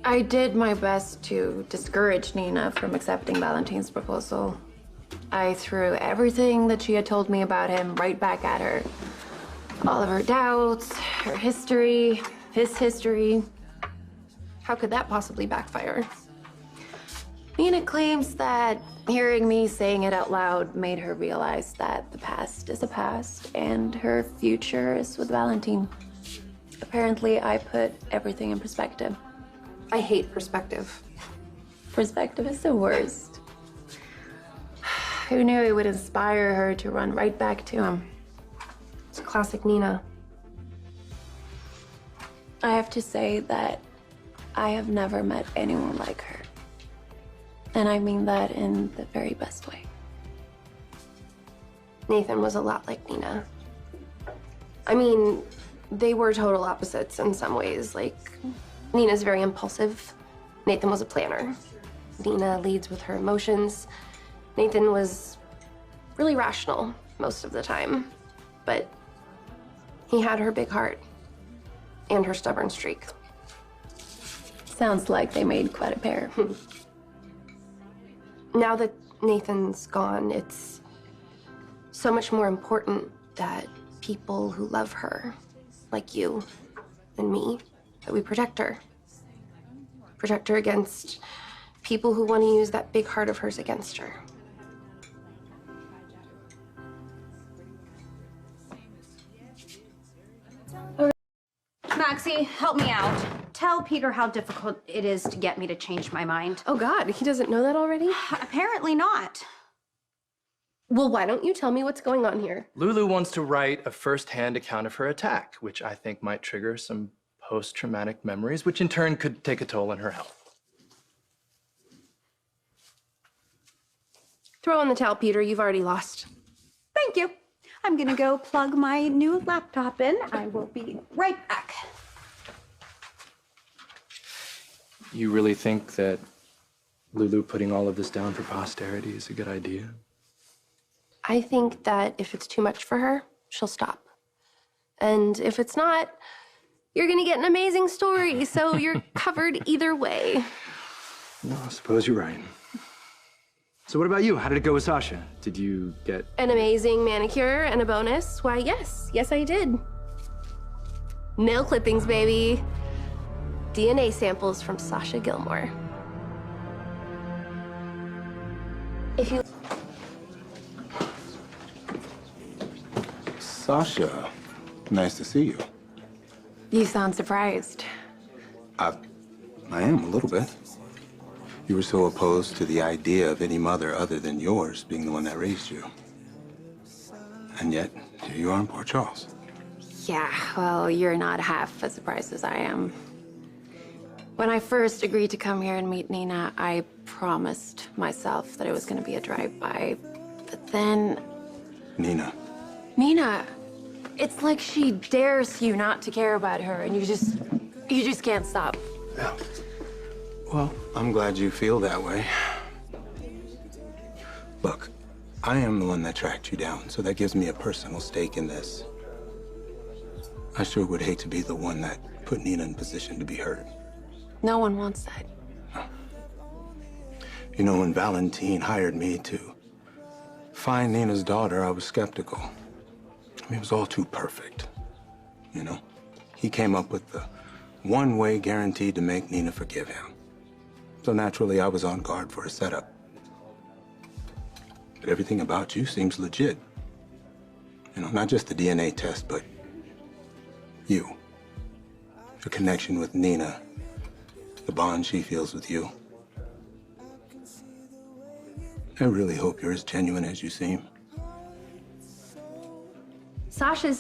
I did my best to discourage Nina from accepting Valentine's proposal. I threw everything that she had told me about him right back at her. All of her doubts, her history, his history. How could that possibly backfire? Nina claims that hearing me saying it out loud made her realize that the past is a past and her future is with Valentine. Apparently, I put everything in perspective. I hate perspective. Perspective is the worst. Who knew it would inspire her to run right back to him? It's classic Nina. I have to say that I have never met anyone like her. And I mean that in the very best way. Nathan was a lot like Nina. I mean, they were total opposites in some ways. Like, Nina's very impulsive. Nathan was a planner. Nina leads with her emotions. Nathan was really rational most of the time. But he had her big heart and her stubborn streak. Sounds like they made quite a pair. Now that Nathan's gone, it's so much more important that people who love her, like you and me, that we protect her. Protect her against people who want to use that big heart of hers against her. Maxie, help me out. Tell Peter how difficult it is to get me to change my mind. Oh God, he doesn't know that already? Apparently not. Well, why don't you tell me what's going on here? Lulu wants to write a first-hand account of her attack, which I think might trigger some post-traumatic memories, which in turn could take a toll on her health. Throw in the towel, Peter. You've already lost. Thank you. I'm gonna go plug my new laptop in. I will be right back. You really think that Lulu putting all of this down for posterity is a good idea? I think that if it's too much for her, she'll stop. And if it's not, you're gonna get an amazing story, so you're covered either way. No, I suppose you're right. So what about you? How did it go with Sasha? Did you get... An amazing manicure and a bonus? Why, yes. Yes, I did. Nail clippings, baby. DNA samples from Sasha Gilmore. If you... Sasha, nice to see you. You sound surprised. I am a little bit. You were so opposed to the idea of any mother other than yours being the one that raised you. And yet, here you are in Port Charles. Yeah, well, you're not half as surprised as I am. When I first agreed to come here and meet Nina, I promised myself that it was going to be a drive-by. But then... Nina. Nina, it's like she dares you not to care about her, and you just can't stop. Yeah. Well, I'm glad you feel that way. Look, I am the one that tracked you down, so that gives me a personal stake in this. I sure would hate to be the one that put Nina in position to be hurt. No one wants that. You know, when Valentine hired me to find Nina's daughter, I was skeptical. I mean, it was all too perfect, you know? He came up with the one-way guarantee to make Nina forgive him. So naturally, I was on guard for a setup. But everything about you seems legit. You know, not just the DNA test, but you. Your connection with Nina, the bond she feels with you. I really hope you're as genuine as you seem. Sasha's